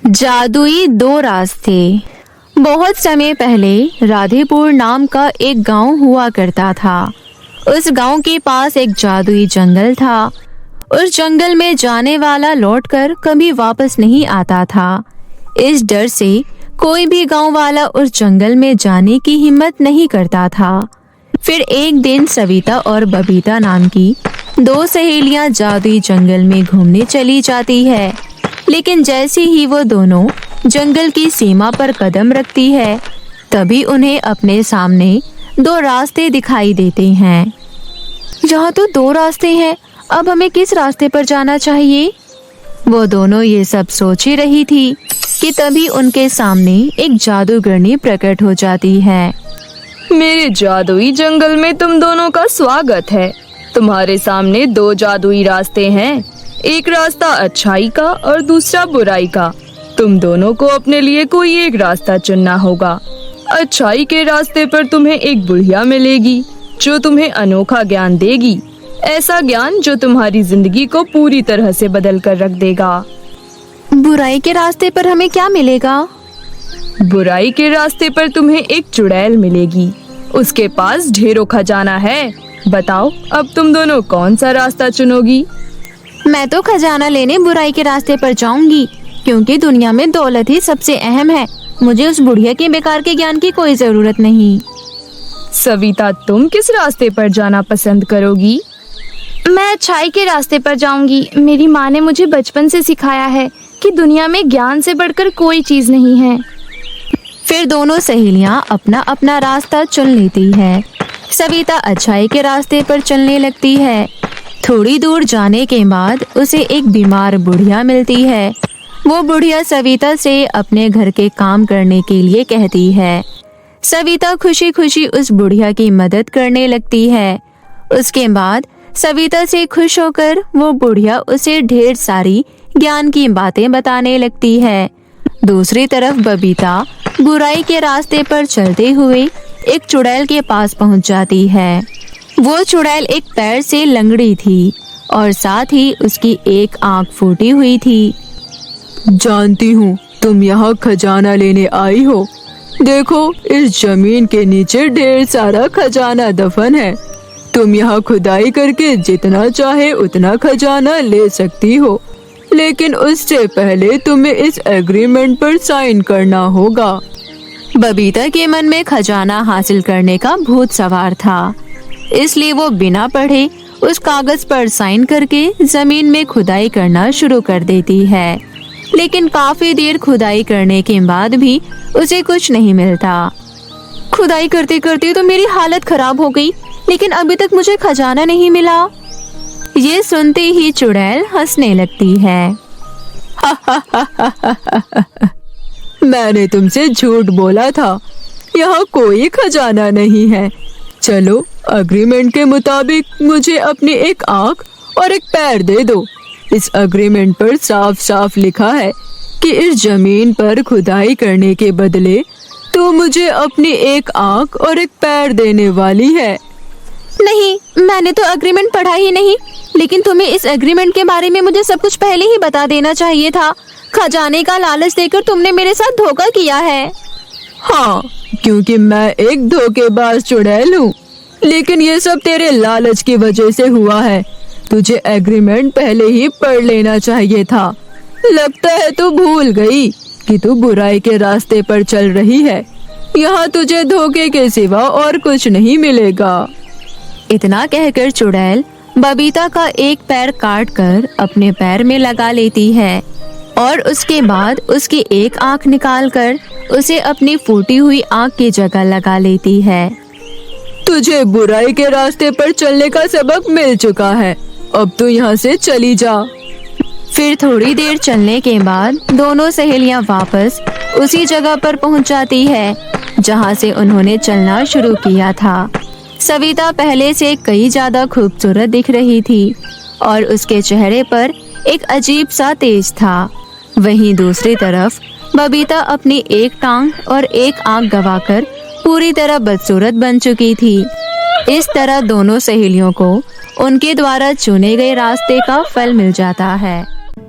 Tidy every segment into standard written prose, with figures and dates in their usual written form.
जादुई दो रास्ते। बहुत समय पहले राधेपुर नाम का एक गांव हुआ करता था। उस गांव के पास एक जादुई जंगल था। उस जंगल में जाने वाला लौटकर कभी वापस नहीं आता था। इस डर से कोई भी गांव वाला उस जंगल में जाने की हिम्मत नहीं करता था। फिर एक दिन सविता और बबीता नाम की दो सहेलियां जादुई जंगल में घूमने चली जाती है। लेकिन जैसे ही वो दोनों जंगल की सीमा पर कदम रखती है, तभी उन्हें अपने सामने दो रास्ते दिखाई देते हैं। यहाँ तो दो रास्ते हैं, अब हमें किस रास्ते पर जाना चाहिए? वो दोनों ये सब सोच ही रही थी कि तभी उनके सामने एक जादूगरनी प्रकट हो जाती है। मेरे जादुई जंगल में तुम दोनों का स्वागत है। तुम्हारे सामने दो जादुई रास्ते हैं, एक रास्ता अच्छाई का और दूसरा बुराई का। तुम दोनों को अपने लिए कोई एक रास्ता चुनना होगा। अच्छाई के रास्ते पर तुम्हें एक बुढ़िया मिलेगी जो तुम्हें अनोखा ज्ञान देगी, ऐसा ज्ञान जो तुम्हारी जिंदगी को पूरी तरह से बदल कर रख देगा। बुराई के रास्ते पर हमें क्या मिलेगा? बुराई के रास्ते पर तुम्हें एक चुड़ैल मिलेगी, उसके पास ढेरों खजाना है। बताओ अब तुम दोनों कौन सा रास्ता चुनोगी? मैं तो खजाना लेने बुराई के रास्ते पर जाऊंगी, क्योंकि दुनिया में दौलत ही सबसे अहम है। मुझे उस बुढ़िया के बेकार के ज्ञान की कोई जरूरत नहीं। सविता, तुम किस रास्ते पर जाना पसंद करोगी? मैं अच्छाई के रास्ते पर जाऊंगी। मेरी माँ ने मुझे बचपन से सिखाया है कि दुनिया में ज्ञान से बढ़कर कोई चीज नहीं है। फिर दोनों सहेलियां अपना अपना रास्ता चुन लेती है। सविता अच्छाई के रास्ते पर चलने लगती है। थोड़ी दूर जाने के बाद उसे एक बीमार बुढ़िया मिलती है। वो बुढ़िया सविता से अपने घर के काम करने के लिए कहती है। सविता खुशी खुशी उस बुढ़िया की मदद करने लगती है। उसके बाद सविता से खुश होकर वो बुढ़िया उसे ढेर सारी ज्ञान की बातें बताने लगती है। दूसरी तरफ बबीता बुराई के रास्ते पर चलते हुए एक चुड़ैल के पास पहुंच जाती है। वो चुड़ैल एक पैर से लंगड़ी थी और साथ ही उसकी एक आंख फूटी हुई थी। जानती हूँ तुम यहाँ खजाना लेने आई हो। देखो, इस जमीन के नीचे ढेर सारा खजाना दफन है। तुम यहाँ खुदाई करके जितना चाहे उतना खजाना ले सकती हो, लेकिन उससे पहले तुम्हें इस एग्रीमेंट पर साइन करना होगा। बबीता के मन में खजाना हासिल करने का भूत सवार था, इसलिए वो बिना पढ़े उस कागज पर साइन करके जमीन में खुदाई करना शुरू कर देती है। लेकिन काफी देर खुदाई करने के बाद भी उसे कुछ नहीं मिलता। खुदाई करते करते तो मेरी हालत खराब हो गई, लेकिन अभी तक मुझे खजाना नहीं मिला। ये सुनते ही चुड़ैल हंसने लगती है। मैंने तुमसे झूठ बोला था, यहाँ कोई खजाना नहीं है। चलो, अग्रीमेंट के मुताबिक मुझे अपनी एक आंख और एक पैर दे दो। इस अग्रीमेंट पर साफ साफ लिखा है कि इस जमीन पर खुदाई करने के बदले तू मुझे अपनी एक आंख और एक पैर देने वाली है। नहीं, मैंने तो एग्रीमेंट पढ़ा ही नहीं। लेकिन तुम्हें इस एग्रीमेंट के बारे में मुझे सब कुछ पहले ही बता देना चाहिए था। खजाने का लालच देकर तुमने मेरे साथ धोखा किया है। हाँ, क्योंकि मैं एक धोखेबाज चुड़ैल हूँ। लेकिन ये सब तेरे लालच की वजह से हुआ है। तुझे एग्रीमेंट पहले ही पढ़ लेना चाहिए था। लगता है तू भूल गई कि तू बुराई के रास्ते पर चल रही है। यहाँ तुझे धोखे के सिवा और कुछ नहीं मिलेगा। इतना कहकर चुड़ैल बबीता का एक पैर काट कर अपने पैर में लगा लेती है और उसके बाद उसकी एक आंख निकालकर उसे अपनी फूटी हुई आंख की जगह लगा लेती है। तुझे बुराई के रास्ते पर चलने का सबक मिल चुका है, अब तू यहाँ से चली जा। फिर थोड़ी देर चलने के बाद दोनों सहेलियां वापस उसी जगह पर पहुंच जाती है जहां से उन्होंने चलना शुरू किया था। सविता पहले से कई ज्यादा खूबसूरत दिख रही थी और उसके चेहरे पर एक अजीब सा तेज था। वहीं दूसरी तरफ बबीता अपनी एक टांग और एक आंख गंवाकर पूरी तरह बदसूरत बन चुकी थी। इस तरह दोनों सहेलियों को उनके द्वारा चुने गए रास्ते का फल मिल जाता है।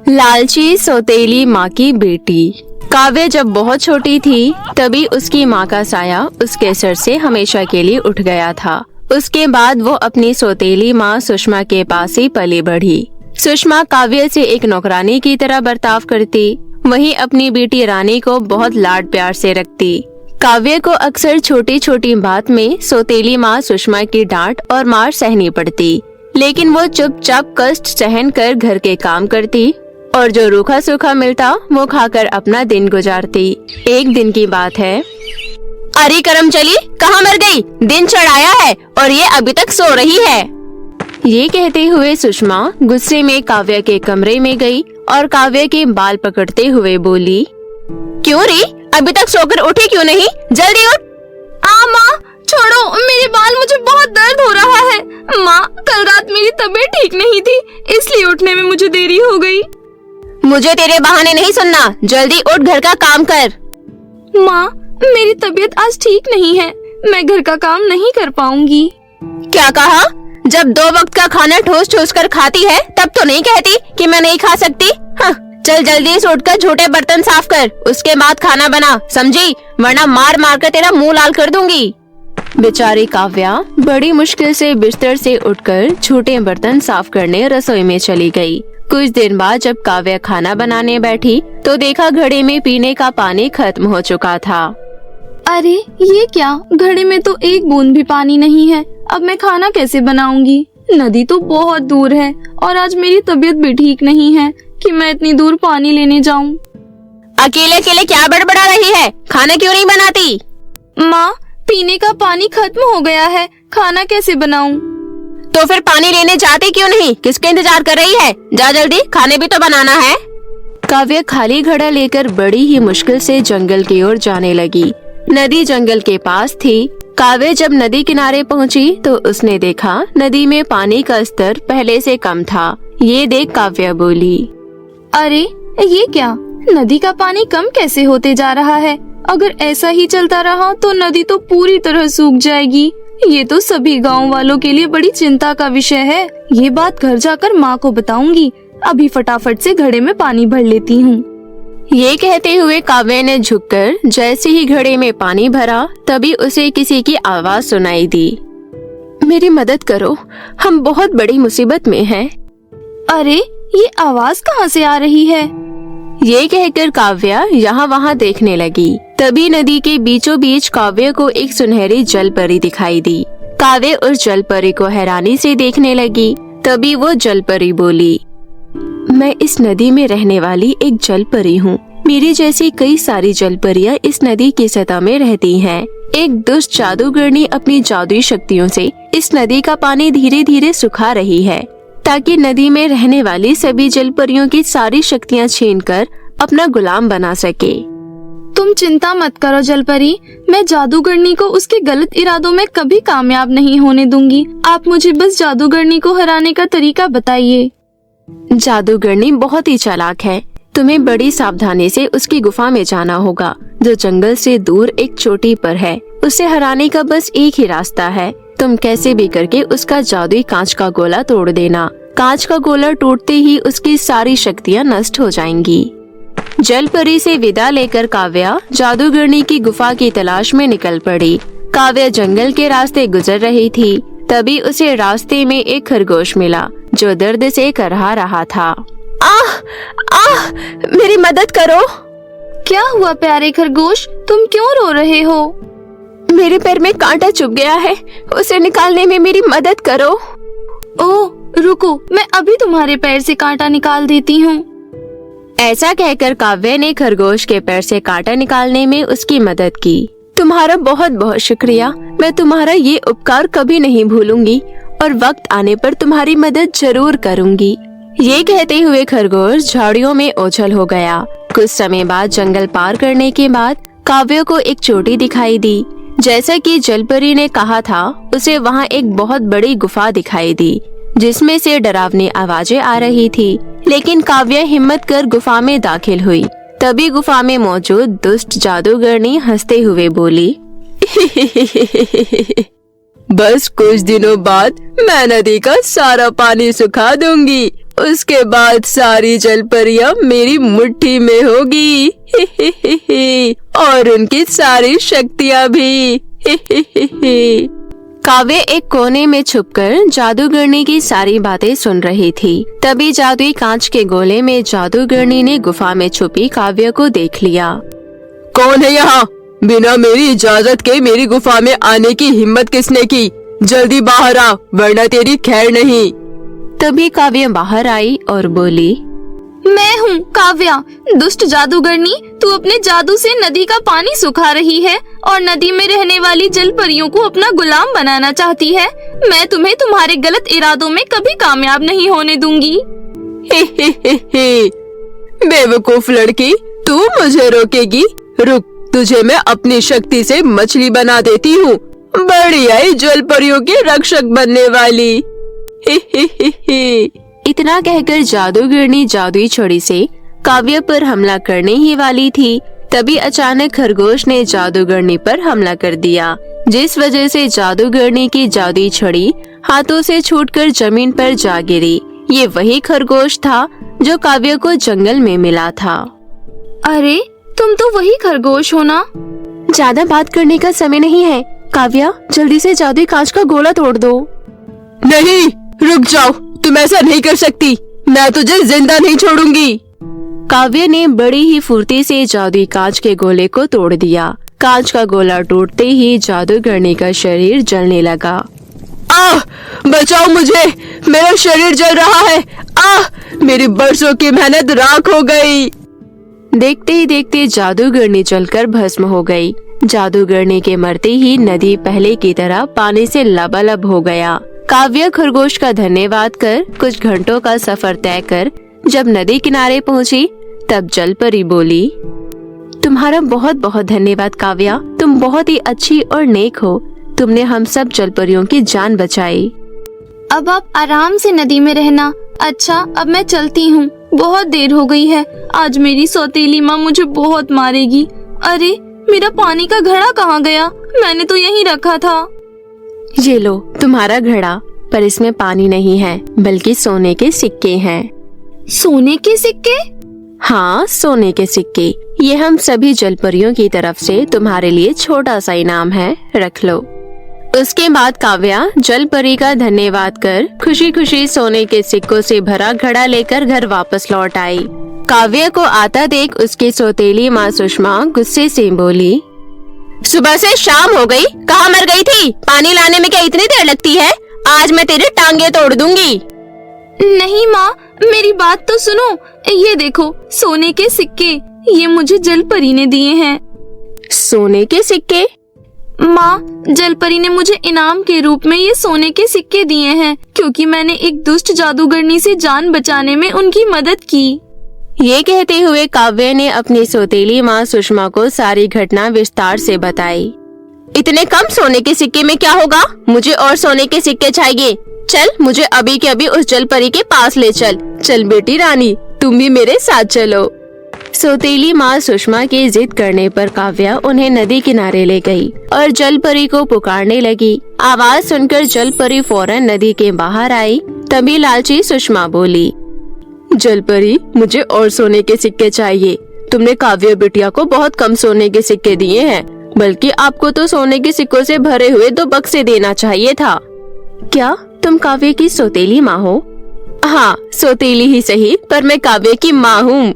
लालची सौतेली माँ की बेटी। काव्य जब बहुत छोटी थी तभी उसकी माँ का साया उसके सर से हमेशा के लिए उठ गया था। उसके बाद वो अपनी सौतेली माँ सुषमा के पास ही पली बढ़ी। सुषमा काव्य से एक नौकरानी की तरह बर्ताव करती, वहीं अपनी बेटी रानी को बहुत लाड प्यार से रखती। काव्य को अक्सर छोटी छोटी बात में सौतेली माँ सुषमा की डांट और मार सहनी पड़ती, लेकिन वो चुपचाप कष्ट सहन कर घर के काम करती और जो रूखा सूखा मिलता वो खाकर अपना दिन गुजारती। एक दिन की बात है। अरे करम चली, कहाँ मर गई? दिन चढ़ाया है और ये अभी तक सो रही है। ये कहते हुए सुषमा गुस्से में काव्य के कमरे में गई और काव्य के बाल पकड़ते हुए बोली, क्यों रे, अभी तक सोकर उठी क्यों नहीं? जल्दी उठ। माँ छोड़ो, मेरे बाल, मुझे बहुत दर्द हो रहा है। माँ, कल रात मेरी तबीयत ठीक नहीं थी, इसलिए उठने में मुझे देरी हो गई। मुझे तेरे बहाने नहीं सुनना, जल्दी उठ, घर का काम कर। माँ, मेरी तबीयत आज ठीक नहीं है, मैं घर का काम नहीं कर पाऊंगी। क्या कहा? जब 2 वक्त का खाना ठोस ठोस कर खाती है तब तो नहीं कहती कि मैं नहीं खा सकती। हाँ, चल जल्दी से उठकर झूठे बर्तन साफ कर, उसके बाद खाना बना, समझी? वरना मार मार कर तेरा मुंह लाल कर दूंगी। बेचारी काव्या बड़ी मुश्किल से बिस्तर से उठकर झूठे बर्तन साफ करने रसोई में चली गई। कुछ दिन बाद जब काव्या खाना बनाने बैठी तो देखा घड़े में पीने का पानी खत्म हो चुका था। अरे ये क्या, घड़े में तो एक बूंद भी पानी नहीं है। अब मैं खाना कैसे बनाऊंगी? नदी तो बहुत दूर है और आज मेरी तबीयत भी ठीक नहीं है कि मैं इतनी दूर पानी लेने जाऊं। अकेले अकेले क्या बड़बड़ा रही है? खाना क्यों नहीं बनाती? माँ, पीने का पानी खत्म हो गया है, खाना कैसे बनाऊं? तो फिर पानी लेने जाती क्यों नहीं? किसका इंतजार कर रही है? जा जल्दी, खाने भी तो बनाना है। काव्य खाली घड़ा लेकर बड़ी ही मुश्किल से जंगल की ओर जाने लगी। नदी जंगल के पास थी। काव्य जब नदी किनारे पहुंची तो उसने देखा नदी में पानी का स्तर पहले से कम था। ये देख काव्य बोली, अरे ये क्या, नदी का पानी कम कैसे होते जा रहा है? अगर ऐसा ही चलता रहा तो नदी तो पूरी तरह सूख जाएगी। ये तो सभी गांव वालों के लिए बड़ी चिंता का विषय है। ये बात घर जाकर माँ को बताऊंगी। अभी फटाफट से घड़े में पानी भर लेती हूँ। ये कहते हुए काव्य ने झुककर जैसे ही घड़े में पानी भरा तभी उसे किसी की आवाज सुनाई दी, मेरी मदद करो, हम बहुत बड़ी मुसीबत में हैं। अरे ये आवाज कहाँ से आ रही है? ये कहकर काव्या यहाँ वहाँ देखने लगी। तभी नदी के बीचों बीच काव्य को एक सुनहरी जल परी दिखाई दी। काव्य उस जल परी को हैरानी से देखने लगी। तभी वो जल परी बोली, मैं इस नदी में रहने वाली एक जल परी हूँ। मेरी जैसी कई सारी जल परियां इस नदी की सतह में रहती हैं। एक दुष्ट जादूगरनी अपनी जादुई शक्तियों से इस नदी का पानी धीरे धीरे सुखा रही है ताकि नदी में रहने वाली सभी जल परियों की सारी शक्तियाँ छीनकर अपना गुलाम बना सके। तुम चिंता मत करो जलपरी, मैं जादूगरनी को उसके गलत इरादों में कभी कामयाब नहीं होने दूंगी। आप मुझे बस जादूगरनी को हराने का तरीका बताइए। जादूगरनी बहुत ही चालाक है। तुम्हें बड़ी सावधानी से उसकी गुफा में जाना होगा जो जंगल से दूर एक चोटी पर है। उसे हराने का बस एक ही रास्ता है। तुम कैसे भी करके उसका जादुई कांच का गोला तोड़ देना। कांच का गोला टूटते ही उसकी सारी शक्तियाँ नष्ट हो जाएंगी। जल परी से विदा लेकर काव्या जादूगरनी की गुफा की तलाश में निकल पड़ी। काव्या जंगल के रास्ते गुजर रही थी। तभी उसे रास्ते में एक खरगोश मिला जो दर्द से करहा रहा था। आह आह, मेरी मदद करो। क्या हुआ प्यारे खरगोश, तुम क्यों रो रहे हो? मेरे पैर में कांटा चुभ गया है, उसे निकालने में मेरी मदद करो। ओह रुको, मैं अभी तुम्हारे पैर से कांटा निकाल देती हूँ। ऐसा कहकर काव्य ने खरगोश के पैर से कांटा निकालने में उसकी मदद की। तुम्हारा बहुत बहुत शुक्रिया, मैं तुम्हारा ये उपकार कभी नहीं भूलूंगी और वक्त आने पर तुम्हारी मदद जरूर करूंगी। ये कहते हुए खरगोश झाड़ियों में ओझल हो गया। कुछ समय बाद जंगल पार करने के बाद काव्य को एक चोटी दिखाई दी। जैसा कि जलपरी ने कहा था, उसे वहाँ एक बहुत बड़ी गुफा दिखाई दी जिसमें से डरावनी आवाजें आ रही थी। लेकिन काव्य हिम्मत कर गुफा में दाखिल हुई। तभी गुफा में मौजूद दुष्ट जादूगरनी हंसते हुए बोली, बस कुछ दिनों बाद मैं नदी का सारा पानी सुखा दूंगी उसके बाद सारी जलपरियां मेरी मुट्ठी में होगी। और उनकी सारी शक्तियां भी। काव्य एक कोने में छुपकर जादूगरनी की सारी बातें सुन रही थी। तभी जादुई कांच के गोले में जादूगरनी ने गुफा में छुपी काव्य को देख लिया। कौन है यहाँ? बिना मेरी इजाजत के मेरी गुफा में आने की हिम्मत किसने की? जल्दी बाहर आ, वरना तेरी खैर नहीं। तभी काव्य बाहर आई और बोली, मैं हूँ काव्या, दुष्ट जादूगरनी। तू अपने जादू से नदी का पानी सुखा रही है और नदी में रहने वाली जल परियों को अपना गुलाम बनाना चाहती है। मैं तुम्हें तुम्हारे गलत इरादों में कभी कामयाब नहीं होने दूंगी। बेवकूफ लड़की, तू मुझे रोकेगी? रुक, तुझे मैं अपनी शक्ति से मछली बना देती हूँ। बड़ी आई जल परियों की रक्षक बनने वाली। इतना कहकर जादूगरनी जादुई छड़ी से काव्य पर हमला करने ही वाली थी। तभी अचानक खरगोश ने जादूगरनी पर हमला कर दिया, जिस वजह से जादूगरनी की जादुई छड़ी हाथों से छूटकर जमीन पर जा गिरी। ये वही खरगोश था जो काव्य को जंगल में मिला था। अरे तुम तो वही खरगोश हो ना? ज्यादा बात करने का समय नहीं है काव्या, जल्दी से जादुई कांच का गोला तोड़ दो। नहीं, रुक जाओ, तुम ऐसा नहीं कर सकती। मैं तुझे जिंदा नहीं छोड़ूंगी। काव्य ने बड़ी ही फुर्ती से जादुई कांच के गोले को तोड़ दिया। कांच का गोला टूटते ही जादूगरनी का शरीर जलने लगा। आह, बचाओ मुझे, मेरा शरीर जल रहा है। आह, मेरी बरसों की मेहनत राख हो गई। देखते ही देखते जादूगरनी जलकर भस्म हो गई। जादूगरनी के मरते ही नदी पहले की तरह पानी से लबालब हो गया। काव्य खरगोश का धन्यवाद कर कुछ घंटों का सफर तय कर जब नदी किनारे पहुंची, तब जलपरी बोली, तुम्हारा बहुत बहुत धन्यवाद काव्या, तुम बहुत ही अच्छी और नेक हो। तुमने हम सब जलपरियों की जान बचाई। अब आप आराम से नदी में रहना। अच्छा, अब मैं चलती हूँ, बहुत देर हो गई है। आज मेरी सौतेली माँ मुझे बहुत मारेगी। अरे मेरा पानी का घड़ा कहाँ गया? मैंने तो यहीं रखा था। ये लो तुम्हारा घड़ा, पर इसमें पानी नहीं है बल्कि सोने के सिक्के हैं। सोने के सिक्के? हाँ, सोने के सिक्के। ये हम सभी जलपरियों की तरफ से तुम्हारे लिए छोटा सा इनाम है, रख लो। उसके बाद काव्या जलपरी का धन्यवाद कर खुशी खुशी सोने के सिक्कों से भरा घड़ा लेकर घर वापस लौट आई। काव्य को आता देख उसकी सौतेली माँ सुषमा गुस्से से बोली, सुबह से शाम हो गई, कहाँ मर गई थी? पानी लाने में क्या इतनी देर लगती है? आज मैं तेरी टांगे तोड़ दूंगी। नहीं माँ, मेरी बात तो सुनो। ये देखो सोने के सिक्के, ये मुझे जलपरी ने दिए हैं। सोने के सिक्के? माँ, जलपरी ने मुझे इनाम के रूप में ये सोने के सिक्के दिए हैं, क्योंकि मैंने एक दुष्ट जादूगरनी से जान बचाने में उनकी मदद की। ये कहते हुए काव्य ने अपनी सौतेली माँ सुषमा को सारी घटना विस्तार से बताई। इतने कम सोने के सिक्के में क्या होगा? मुझे और सोने के सिक्के चाहिए। चल, मुझे अभी के अभी उस जलपरी के पास ले चल। चल बेटी रानी, तुम भी मेरे साथ चलो। सौतेली माँ सुषमा की जिद करने पर काव्या उन्हें नदी किनारे ले गई और जलपरी को पुकारने लगी। आवाज सुनकर जलपरी फौरन नदी के बाहर आई। तभी लालची सुषमा बोली, जलपरी, मुझे और सोने के सिक्के चाहिए। तुमने काव्य बिटिया को बहुत कम सोने के सिक्के दिए हैं, बल्कि आपको तो सोने के सिक्कों से भरे हुए 2 बक्से देना चाहिए था। क्या तुम काव्य की सौतेली माँ हो? हाँ, सौतेली ही सही, पर मैं काव्य की माँ हूँ।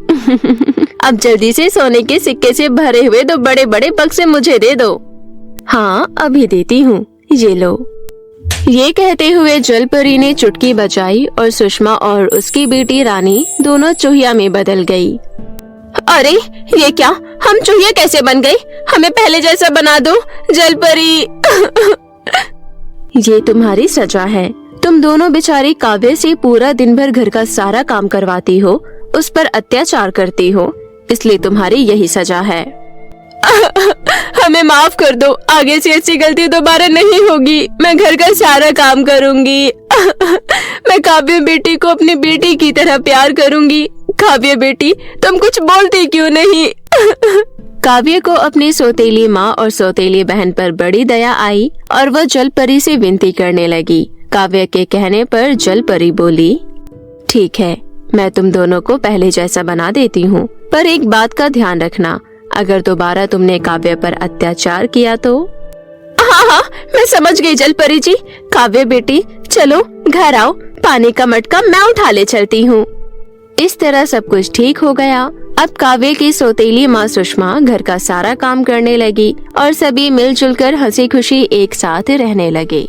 अब जल्दी से सोने के सिक्के से भरे हुए 2 बड़े बड़े बक्से मुझे दे दो। हाँ, अभी देती हूँ, ये लो। ये कहते हुए जलपरी ने चुटकी बजाई और सुषमा और उसकी बेटी रानी दोनों चूहिया में बदल गई। अरे ये क्या, हम चूहिया कैसे बन गए? हमें पहले जैसा बना दो जलपरी। ये तुम्हारी सजा है। तुम दोनों बेचारी काव्य से पूरा दिन भर घर का सारा काम करवाती हो, उस पर अत्याचार करती हो, इसलिए तुम्हारी यही सजा है। हमें माफ कर दो, आगे से ऐसी गलती दोबारा नहीं होगी। मैं घर का सारा काम करूंगी। मैं काव्य बेटी को अपनी बेटी की तरह प्यार करूंगी। काव्य बेटी, तुम कुछ बोलती क्यों नहीं? काव्य को अपनी सौतेली माँ और सौतेली बहन पर बड़ी दया आई और वह जलपरी से विनती करने लगी। काव्य के कहने पर जलपरी बोली, ठीक है, मैं तुम दोनों को पहले जैसा बना देती हूँ, पर एक बात का ध्यान रखना, अगर दोबारा तुमने काव्य पर अत्याचार किया तो। हाँ हाँ, मैं समझ गई जलपरी जी। काव्य बेटी, चलो घर आओ, पानी का मटका मैं उठा ले चलती हूँ। इस तरह सब कुछ ठीक हो गया। अब काव्य की सौतेली माँ सुषमा घर का सारा काम करने लगी और सभी मिलजुल कर हंसी खुशी एक साथ रहने लगे।